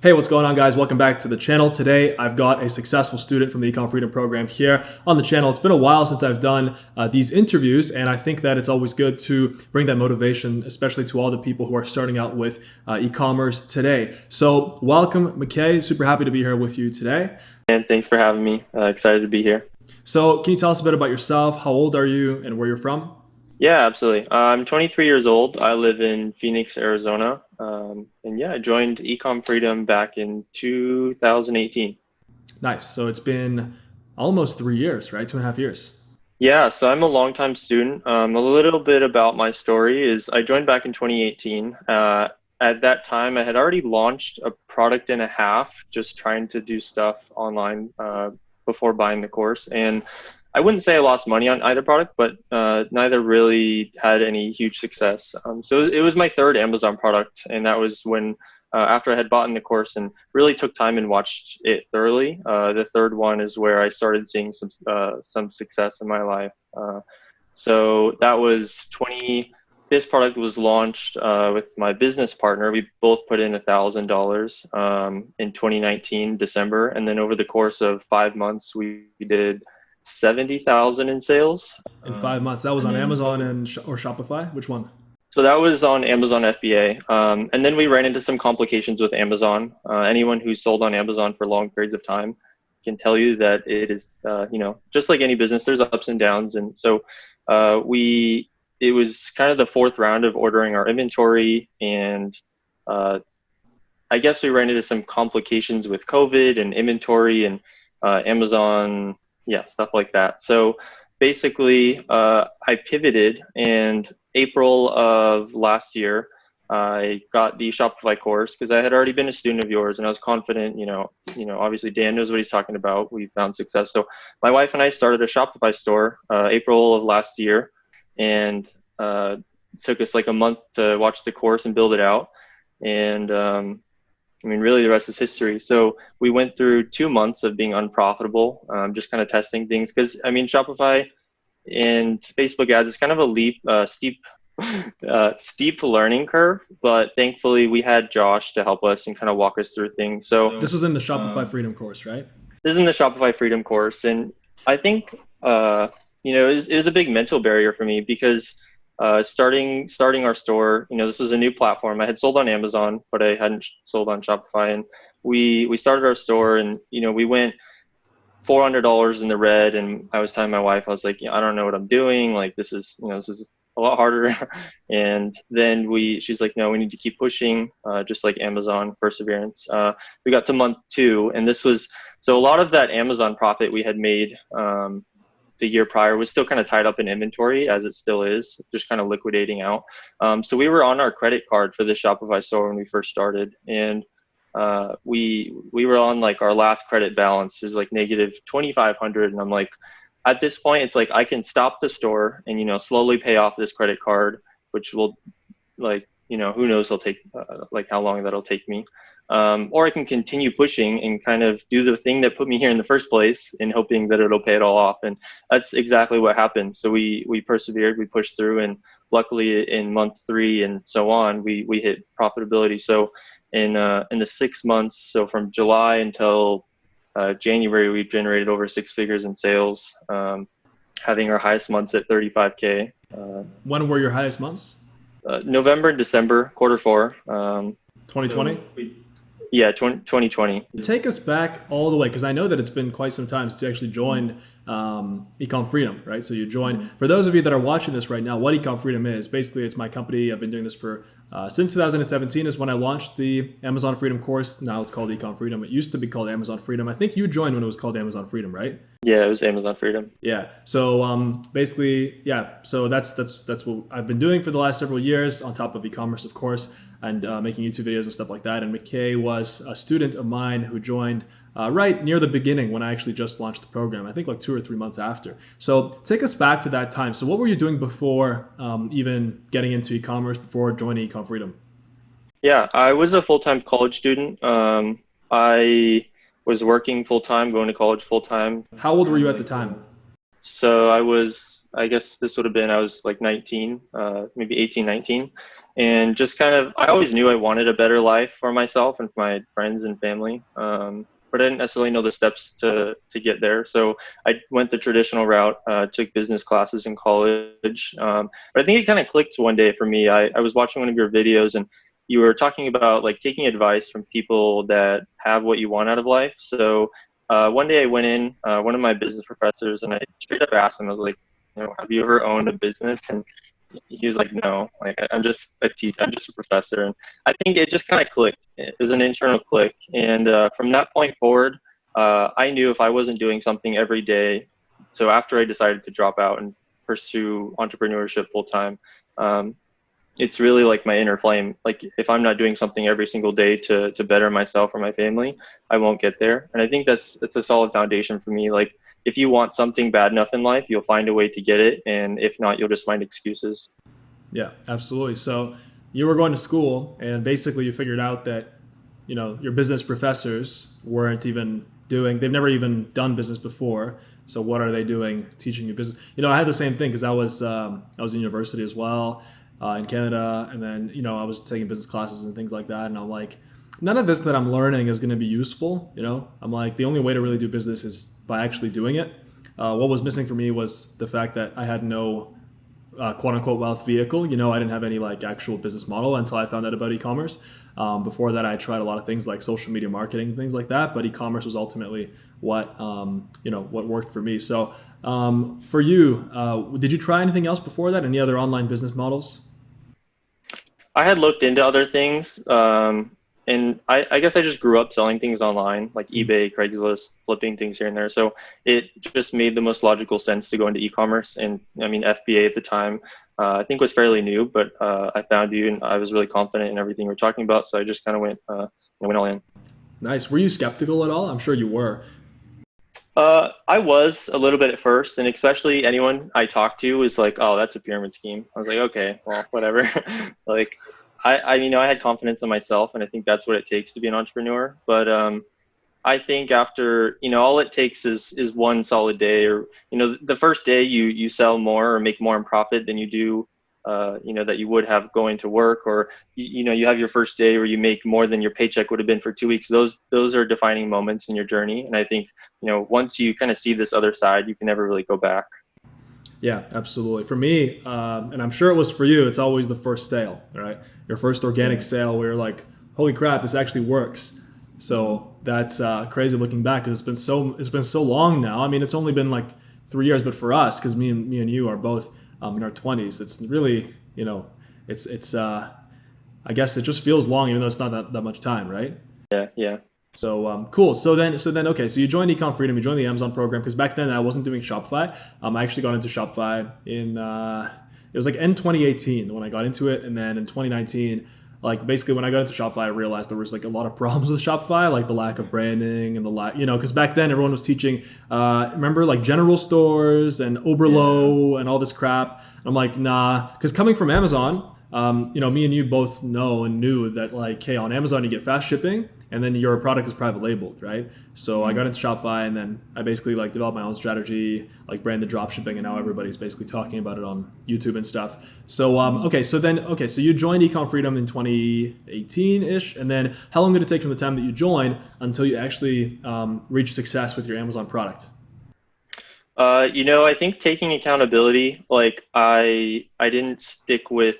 Hey, what's going on, guys? Welcome back to the channel. Today, I've got a successful student from the Ecom Freedom program here on the channel. It's been a while since I've done these interviews, and I think that it's always good to bring that motivation, especially to all the people who are starting out with e-commerce today. So welcome, McCay. Super happy to be here with you today. And thanks for having me. Excited to be here. So can you tell us a bit about yourself? How old are you and where you're from? Yeah, absolutely. I'm 23 years old. I live in Phoenix, Arizona. And yeah, I joined Ecom Freedom back in 2018. Nice. So it's been almost 3 years, right? 2.5 years. Yeah, so I'm a longtime student. A little bit about my story is I joined back in 2018. At that time, I had already launched a product and a half, just trying to do stuff online before buying the course. And I wouldn't say I lost money on either product, but neither really had any huge success. So it was my third Amazon product, and that was when after I had bought in the course and really took time and watched it thoroughly. The third one is where I started seeing some success in my life. So that was 20. This product was launched with my business partner. We both put in $1,000 in 2019 December, and then over the course of 5 months, we did 70,000 in sales. In 5 months. That was on Amazon or Shopify? Which one? So that was on Amazon FBA. And then we ran into some complications with Amazon. Anyone who's sold on Amazon for long periods of time can tell you that it is, just like any business, there's ups and downs. And so it was kind of the fourth round of ordering our inventory. And I guess we ran into some complications with COVID and inventory and Amazon, yeah, stuff like that. So basically, I pivoted, and April of last year, I got the Shopify course because I had already been a student of yours, and I was confident. Obviously Dan knows what he's talking about. We found success. So my wife and I started a Shopify store April of last year, and took us like a month to watch the course and build it out. And really the rest is history. So we went through 2 months of being unprofitable, just kind of testing things. Because Shopify and Facebook ads is kind of a steep learning curve. But thankfully, we had Josh to help us and kind of walk us through things. So This was in the Shopify Freedom course, right? this is in the Shopify Freedom course, and I think it was a big mental barrier for me because starting our store, this was a new platform. I had sold on Amazon, but I hadn't sold on Shopify. And we started our store, and we went $400 in the red. And I was telling my wife, I was like, I don't know what I'm doing. Like this is a lot harder. And then she's like, no, we need to keep pushing, just like Amazon perseverance. We got to month 2, and so a lot of that Amazon profit we had made the year prior was still kind of tied up in inventory, as it still is, just kind of liquidating out. So we were on our credit card for the Shopify store when we first started, and we were on like our last credit balance is like negative 2,500, and I'm like, at this point, it's like I can stop the store and slowly pay off this credit card, which will who knows, it'll take how long that'll take me. Or I can continue pushing and kind of do the thing that put me here in the first place and hoping that it'll pay it all off. And that's exactly what happened. So we persevered, we pushed through, and luckily in month 3 and so on, we hit profitability. So in the 6 months, so from July until January, we've generated over 6 figures in sales, having our highest months at 35K. When were your highest months? November and December, quarter 4. 2020? Yeah, 2020. Take us back all the way, because I know that it's been quite some time since you actually joined Ecom Freedom, right? So you joined. For those of you that are watching this right now, what Ecom Freedom is, basically it's my company. I've been doing this for since 2017 is when I launched the Amazon Freedom course. Now it's called Ecom Freedom. It used to be called Amazon Freedom. I think you joined when it was called Amazon Freedom, right? Yeah, it was Amazon Freedom. Yeah. So basically, yeah. So that's what I've been doing for the last several years, on top of e-commerce, of course, and making YouTube videos and stuff like that. And McCay was a student of mine who joined right near the beginning when I actually just launched the program. I think like 2 or 3 months after. So take us back to that time. So what were you doing before even getting into e-commerce, before joining Ecom Freedom? Yeah, I was a full-time college student. I was working full-time, going to college full-time. How old were you at the time? So I was I guess this would have been, I was like 19, maybe 18, 19. And just kind of, I always knew I wanted a better life for myself and for my friends and family. But I didn't necessarily know the steps to get there. So I went the traditional route, took business classes in college. But I think it kind of clicked one day for me. I was watching one of your videos, and you were talking about like taking advice from people that have what you want out of life. So one day I went in, one of my business professors, and I straight up asked him, I was like, have you ever owned a business? And he was like, no, like I'm just a teacher, I'm just a professor. And I think it just kind of clicked. It was an internal click. And from that point forward, I knew if I wasn't doing something every day, so after I decided to drop out and pursue entrepreneurship full time, it's really like my inner flame. Like if I'm not doing something every single day to better myself or my family, I won't get there. And I think that's a solid foundation for me. Like if you want something bad enough in life, you'll find a way to get it. And if not, you'll just find excuses. Yeah, absolutely. So you were going to school, and basically you figured out that your business professors weren't even they've never even done business before. So what are they doing teaching you business? I had the same thing because I was in university as well, in Canada, and then I was taking business classes and things like that, and I'm like, none of this that I'm learning is going to be useful. I'm like, the only way to really do business is by actually doing it. What was missing for me was the fact that I had no quote unquote wealth vehicle. I didn't have any like actual business model until I found out about e-commerce. Before that, I tried a lot of things like social media marketing, things like that, but e-commerce was ultimately what worked for me. So for you, did you try anything else before that? Any other online business models? I had looked into other things, and I guess I just grew up selling things online, like eBay, Craigslist, flipping things here and there. So it just made the most logical sense to go into e-commerce. And I mean, FBA at the time, I think was fairly new, but I found you, and I was really confident in everything we're talking about. So I just kind of went all in. Nice. Were you skeptical at all? I'm sure you were. I was a little bit at first, and especially anyone I talked to was like, "Oh, that's a pyramid scheme." I was like, "Okay, well, whatever." Like, I had confidence in myself, and I think that's what it takes to be an entrepreneur. But I think after, all it takes is one solid day, or the first day you sell more or make more in profit than you do, that you would have going to work, or you have your first day where you make more than your paycheck would have been for 2 weeks. Those are defining moments in your journey, and I think once you kind of see this other side, you can never really go back. Yeah, absolutely. For me, and I'm sure it was for you, it's always the first sale, right? Your first organic sale where you're like, holy crap, this actually works. So that's crazy looking back, because it's been so long now. I mean, it's only been like 3 years, but for us, because me and you are both in our 20s, it's really, it's I guess it just feels long, even though it's not that much time, right? Yeah, yeah. So cool. So then, okay. So you joined Ecom Freedom. You joined the Amazon program, because back then I wasn't doing Shopify. I actually got into Shopify in it was like end 2018 when I got into it, and then in 2019, like basically when I got into Shopify, I realized there was like a lot of problems with Shopify, like the lack of branding and because back then everyone was teaching. Remember like general stores and Oberlo and all this crap. I'm like, nah, because coming from Amazon. Me and you both know and knew that like, hey, on Amazon you get fast shipping, and then your product is private labeled, right? So I got into Shopify, and then I basically like developed my own strategy, like branded drop shipping, and now everybody's basically talking about it on YouTube and stuff. So so you joined Ecom Freedom in 2018-ish, and then how long did it take from the time that you joined until you actually reached success with your Amazon product? I think taking accountability, like I didn't stick with,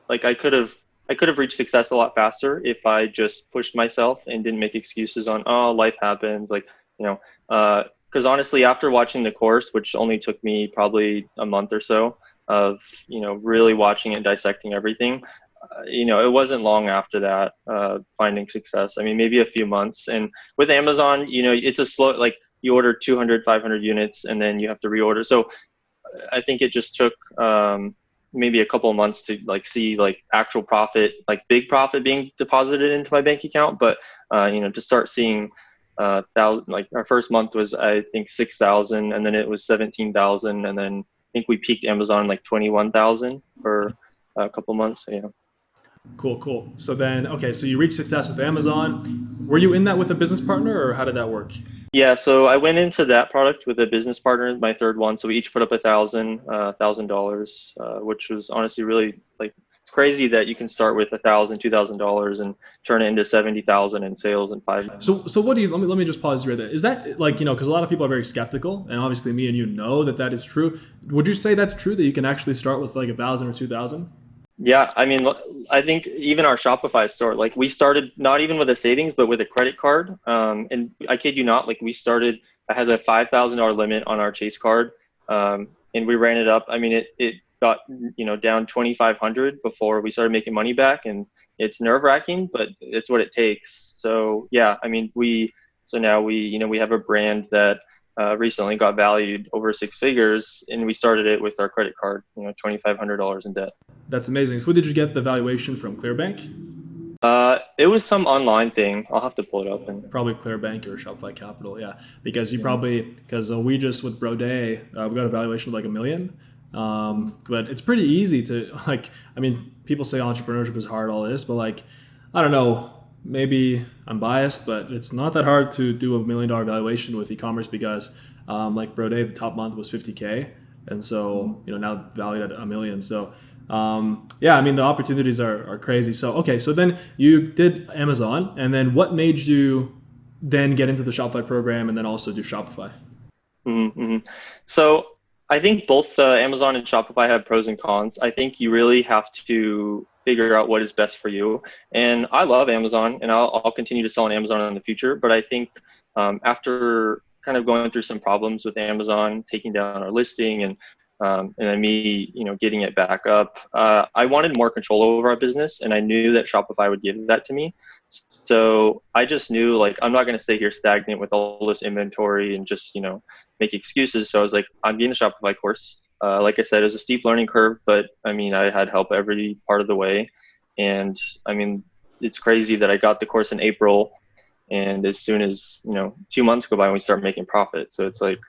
like I could have reached success a lot faster if I just pushed myself and didn't make excuses on, oh, life happens, like, because honestly, after watching the course, which only took me probably a month or so of, really watching and dissecting everything, it wasn't long after that, finding success. I mean, maybe a few months. And with Amazon, it's a slow, like you order 200, 500 units, and then you have to reorder. So I think it just took, maybe a couple of months to like see like actual profit, like big profit being deposited into my bank account. But to start seeing thousand, like our first month was I think 6,000, and then it was 17,000, and then I think we peaked Amazon like 21,000 for a couple of months. So, yeah. Cool. So then, okay, so you reached success with Amazon. Were you in that with a business partner, or how did that work? Yeah, so I went into that product with a business partner, my third one. So we each put up $1,000, which was honestly really like it's crazy that you can start with $2,000 and turn it into 70,000 in sales in 5 months. So what do you? Let me just pause you right there. Is that like because a lot of people are very skeptical, and obviously me and you know that that is true. Would you say that's true that you can actually start with like 1,000 or 2,000? Yeah, I mean, I think even our Shopify store, like we started not even with a savings, but with a credit card. And I kid you not, like I had a $5,000 limit on our Chase card, and we ran it up. I mean, it got down 2,500 before we started making money back, and it's nerve wracking, but it's what it takes. So yeah, I mean, so now we have a brand that recently got valued over six figures, and we started it with our credit card, $2,500 in debt. That's amazing. Who did you get the valuation from? Clearbank? It was some online thing. I'll have to pull it up and. Probably Clearbank or Shopify Capital, yeah. Because we just with Broday, we got a valuation of like 1 million. But it's pretty easy to people say entrepreneurship is hard, all this, but like, I don't know, maybe I'm biased, but it's not that hard to do $1 million valuation with e-commerce because like Broday, the top month was 50K. And so, now valued at 1 million. So, yeah, I mean, the opportunities are crazy. So, okay, so then you did Amazon, and then what made you then get into the Shopify program and then also do Shopify? Mm-hmm. So I think both Amazon and Shopify have pros and cons. I think you really have to figure out what is best for you. And I love Amazon, and I'll continue to sell on Amazon in the future. But I think after kind of going through some problems with Amazon, taking down our listing and then me, getting it back up, I wanted more control over our business, and I knew that Shopify would give that to me. So I just knew like I'm not going to stay here stagnant with all this inventory and just make excuses. So I was like, I'm getting a Shopify course. Like I said, it was a steep learning curve, but I mean, I had help every part of the way. And I mean, it's crazy that I got the course in April, and as soon as 2 months go by, we start making profit. So it's like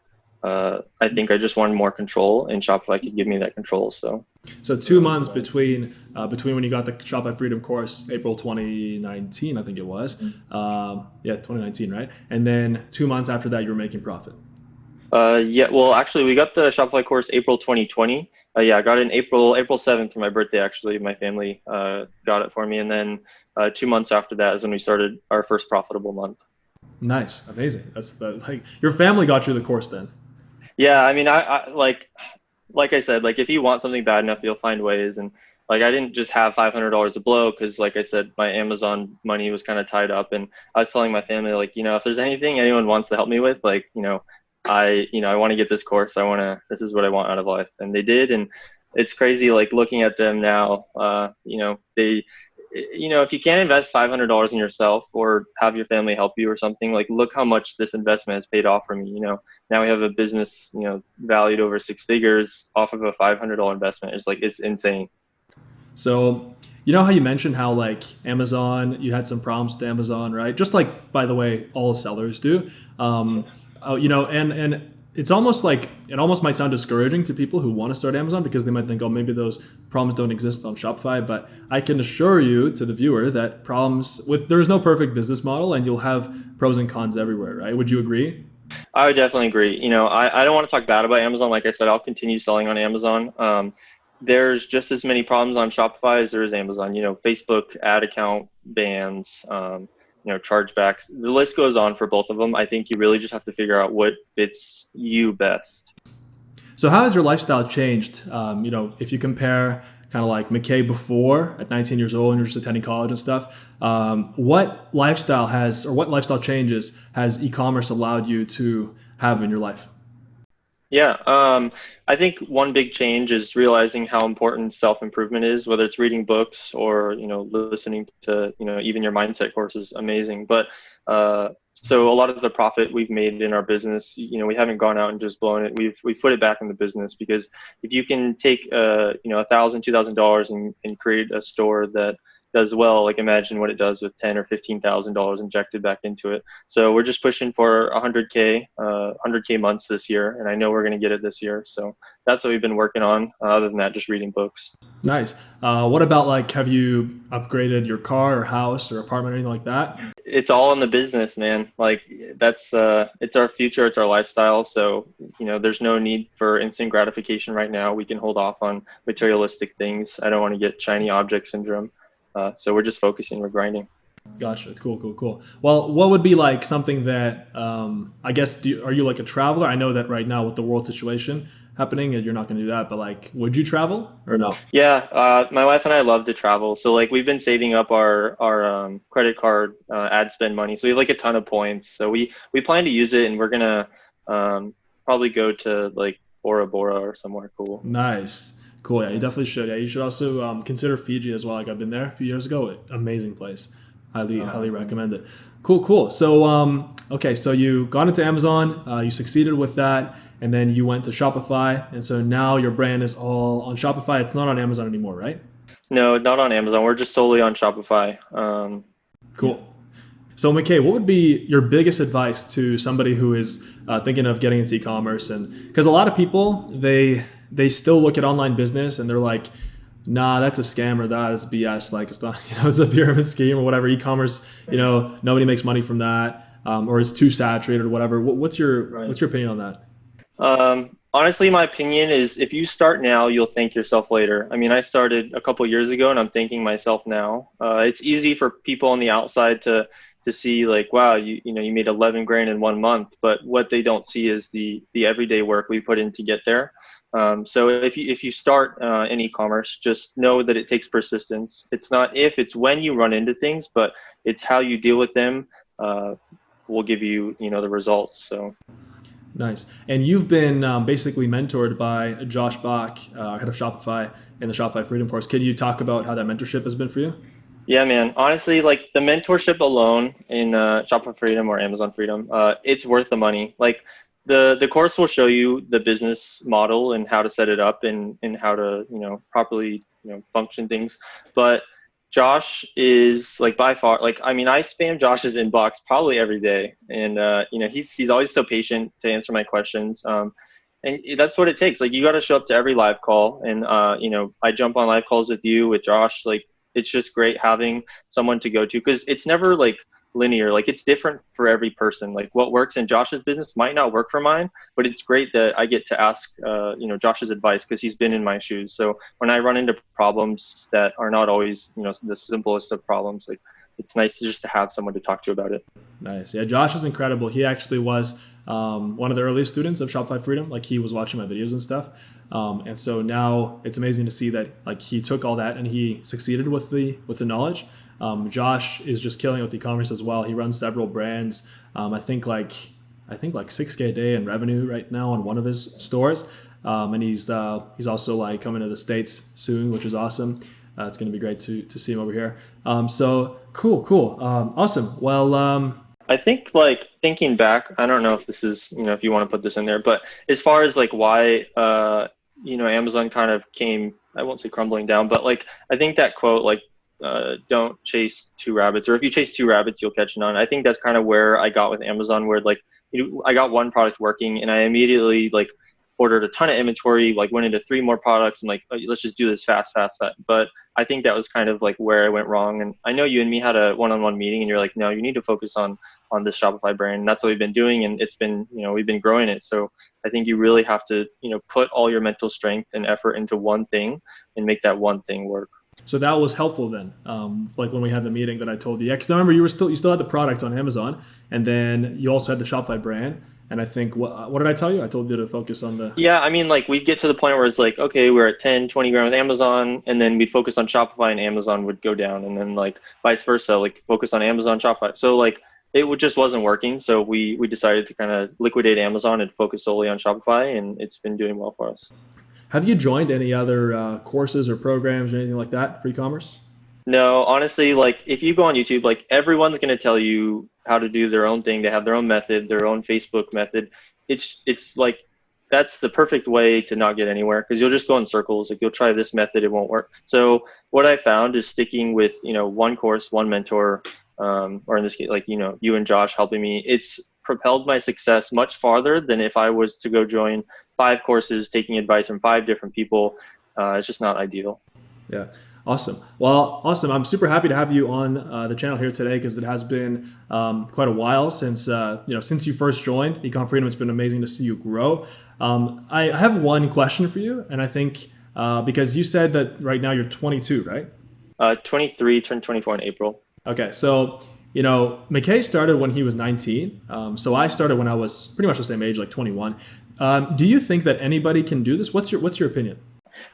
I think I just wanted more control, and Shopify could give me that control. So 2 months between when you got the Shopify Freedom course, April 2019, I think it was. Yeah, 2019, right? And then 2 months after that, you were making profit. Yeah, well, actually, we got the Shopify course April 2020. Yeah, I got it in April 7th for my birthday, actually. My family got it for me. And then 2 months after that is when we started our first profitable month. Nice. Amazing. Like your family got you the course then. Yeah, I mean, I like I said, like if you want something bad enough, you'll find ways. And like I didn't just have $500 to blow because, like I said, my Amazon money was kind of tied up, and I was telling my family, like, if there's anything anyone wants to help me with, like, I want to get this course. This is what I want out of life, and they did. And it's crazy, like looking at them now. If you can't invest $500 in yourself or have your family help you or something, like look how much this investment has paid off for me. Now we have a business, valued over six figures off of a $500 investment. It's insane. So, how you mentioned how like Amazon, you had some problems with Amazon, right? Just like, by the way, all sellers do. And it's almost like it almost might sound discouraging to people who want to start Amazon because they might think, oh, maybe those problems don't exist on Shopify. But I can assure you to the viewer that there's no perfect business model, and you'll have pros and cons everywhere, right? Would you agree? I would definitely agree. I don't want to talk bad about Amazon. Like I said, I'll continue selling on Amazon. There's just as many problems on Shopify as there is Amazon. Facebook ad account bans, chargebacks. The list goes on for both of them. I think you really just have to figure out what fits you best. So how has your lifestyle changed? If you compare kind of like McCay before at 19 years old and you're just attending college and stuff, what lifestyle changes has e-commerce allowed you to have in your life? Yeah, I think one big change is realizing how important self-improvement is, whether it's reading books or, listening to, even your mindset course is amazing. But so a lot of the profit we've made in our business, we haven't gone out and just blown it. We've put it back in the business, because if you can take, $1,000, $2,000 and create a store that, does well, like imagine what it does with $10 or $15,000 injected back into it. So we're just pushing for 100K months this year, and I know we're going to get it this year. So that's what we've been working on. Other than that, just reading books. Nice. What about like, have you upgraded your car or house or apartment or anything like that? It's all in the business, man. Like that's it's our future, it's our lifestyle. So, there's no need for instant gratification right now. We can hold off on materialistic things. I don't want to get shiny object syndrome. So we're just focusing, we're grinding. Gotcha. Cool. Well, what would be like something that, I guess, are you like a traveler? I know that right now with the world situation happening, you're not going to do that, but like, would you travel or no? Yeah, my wife and I love to travel. So like we've been saving up our credit card ad spend money. So we have like a ton of points. So we plan to use it, and we're gonna probably go to like Bora Bora or somewhere cool. Nice. Cool. Yeah, you definitely should. Yeah, you should also consider Fiji as well. Like I've been there a few years ago. Amazing place. Highly recommend it. Cool. So, okay, so you got into Amazon, you succeeded with that, and then you went to Shopify, and so now your brand is all on Shopify. It's not on Amazon anymore, right? No, not on Amazon. We're just solely on Shopify. Cool. So, McCay, what would be your biggest advice to somebody who is thinking of getting into e-commerce? And because a lot of people, they still look at online business and they're like, nah, that's a scam, or that is BS. Like it's not, it's a pyramid scheme or whatever. E-commerce, nobody makes money from that, or it's too saturated or whatever. What's your opinion on that? Honestly, my opinion is if you start now, you'll thank yourself later. I mean, I started a couple years ago, and I'm thanking myself now. It's easy for people on the outside to see like, wow, you made 11 grand in 1 month, but what they don't see is the everyday work we put in to get there. So if you start in e-commerce, just know that it takes persistence. It's not if, it's when you run into things, but it's how you deal with them will give you, the results. So. Nice. And you've been basically mentored by Josh Bach, head of Shopify in the Shopify Freedom course. Can you talk about how that mentorship has been for you? Yeah, man. Honestly, like the mentorship alone in Shopify Freedom or Amazon Freedom, it's worth the money. Like the course will show you the business model and how to set it up and how to, properly, function things. But Josh is like by far, like, I mean, I spam Josh's inbox probably every day. And, he's always so patient to answer my questions. And that's what it takes. Like you got to show up to every live call. And, I jump on live calls with you, with Josh. Like it's just great having someone to go to, because it's never like linear. Like it's different for every person. Like what works in Josh's business might not work for mine, but it's great that I get to ask, Josh's advice because he's been in my shoes. So when I run into problems that are not always, the simplest of problems, like it's nice to have someone to talk to about it. Nice. Yeah, Josh is incredible. He actually was one of the earliest students of Shopify Freedom. Like he was watching my videos and stuff. And so now it's amazing to see that like he took all that and he succeeded with the knowledge. Josh is just killing it with e-commerce as well. He runs several brands. I think like 6K a day in revenue right now on one of his stores. And he's also like coming to the States soon, which is awesome. It's going to be great to see him over here. So cool. Awesome. Well, I think like thinking back, I don't know if this is, if you want to put this in there, but as far as like why, Amazon kind of came, I won't say crumbling down, but like, I think that quote, like, don't chase two rabbits, or if you chase two rabbits, you'll catch none. I think that's kind of where I got with Amazon, where like, I got one product working and I immediately like ordered a ton of inventory, like went into 3 more products. I'm like, oh, let's just do this fast. But I think that was kind of like where I went wrong. And I know you and me had a one-on-one meeting and you're like, no, you need to focus on this Shopify brand. And that's what we've been doing. And it's been, we've been growing it. So I think you really have to, put all your mental strength and effort into one thing and make that one thing work. So that was helpful then. Like when we had the meeting that I told you, because I remember you still had the products on Amazon, and then you also had the Shopify brand. And I think what did I tell you? I told you to focus on the. Yeah, I mean, like we'd get to the point where it's like, okay, we're at 10, 20 grand with Amazon, and then we'd focus on Shopify, and Amazon would go down, and then like vice versa, like focus on Amazon, Shopify. So like just wasn't working. So we decided to kind of liquidate Amazon and focus solely on Shopify, and it's been doing well for us. Have you joined any other courses or programs or anything like that for e-commerce? No, honestly, like if you go on YouTube, like everyone's going to tell you how to do their own thing. They have their own method, their own Facebook method. It's like that's the perfect way to not get anywhere, because you'll just go in circles. Like, you'll try this method, it won't work. So what I found is sticking with, one course, one mentor, or in this case, like, you and Josh helping me, it's propelled my success much farther than if I was to go join 5 courses, taking advice from 5 different people. It's just not ideal. Yeah. Awesome. Well, awesome. I'm super happy to have you on the channel here today, because it has been quite a while since since you first joined Ecom Freedom. It's been amazing to see you grow. I have one question for you, and I think because you said that right now you're 22, right? 23, turned 24 in April. Okay, so McCay started when he was 19. So I started when I was pretty much the same age, like 21. Do you think that anybody can do this? What's your opinion?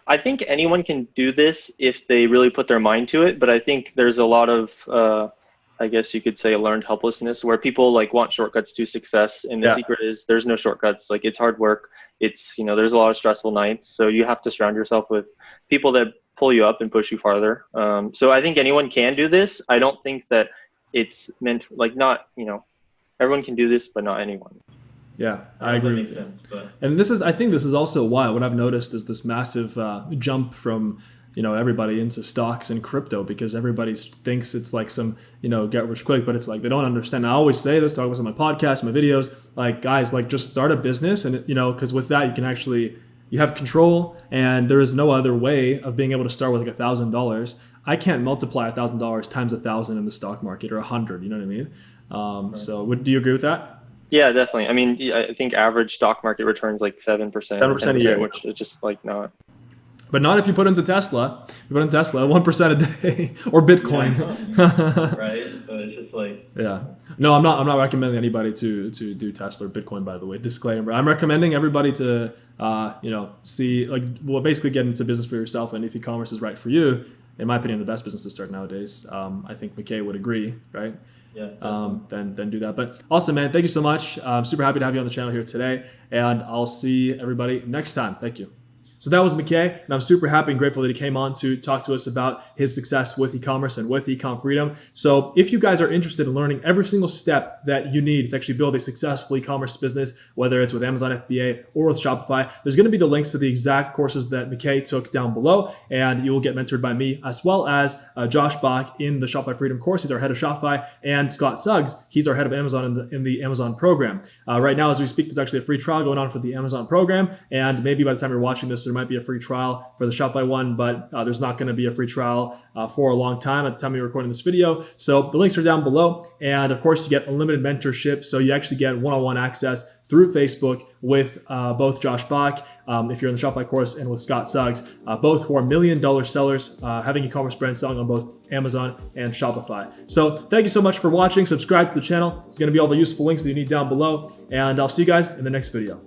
I think anyone can do this if they really put their mind to it, but I think there's a lot of, I guess you could say, learned helplessness, where people like want shortcuts to success, and the secret is there's no shortcuts. Like, it's hard work. It's, there's a lot of stressful nights, so you have to surround yourself with people that pull you up and push you farther. So I think anyone can do this. I don't think that it's meant, like, not, everyone can do this, but not anyone. Yeah, I agree. That makes sense. But And I think this is also why what I've noticed is this massive jump from everybody into stocks and crypto, because everybody thinks it's like some get rich quick, but it's like they don't understand. I always say this, talk about this on my podcast, my videos, like, guys, like, just start a business, and because with that you can actually, you have control, and there is no other way of being able to start with like $1,000. I can't multiply $1,000 times 1,000 in the stock market, or 100. You know what I mean? So do you agree with that? Yeah, definitely. I mean, I think average stock market returns like 7%, 7% a year, which is just like not. But not if you put into Tesla. You put in Tesla 1% a day, or Bitcoin. yeah. Right? But it's just like, Yeah. No, I'm not recommending anybody to do Tesla or Bitcoin, by the way. Disclaimer. I'm recommending everybody to see, like, well, basically get into business for yourself, and if e-commerce is right for you, in my opinion, the best business to start nowadays. I think McCay would agree, right? yeah. Then do that. But awesome, man. Thank you so much. I'm super happy to have you on the channel here today, and I'll see everybody next time. Thank you. So that was McCay, and I'm super happy and grateful that he came on to talk to us about his success with e-commerce and with Ecom Freedom. So if you guys are interested in learning every single step that you need to actually build a successful e-commerce business, whether it's with Amazon FBA or with Shopify, there's going to be the links to the exact courses that McCay took down below, and you will get mentored by me, as well as Josh Bach in the Shopify Freedom course. He's our head of Shopify, and Scott Suggs, he's our head of Amazon in the Amazon program. Right now, as we speak, there's actually a free trial going on for the Amazon program, and maybe by the time you're watching this, there might be a free trial for the Shopify one, but there's not going to be a free trial for a long time at the time we're recording this video. So the links are down below, and of course you get unlimited mentorship, so you actually get one-on-one access through Facebook with both Josh Bach, if you're in the Shopify course, and with Scott Suggs, both who are $1 million sellers, having e-commerce brands selling on both Amazon and Shopify. So thank you so much for watching. Subscribe to the channel. It's going to be all the useful links that you need down below, and I'll see you guys in the next video.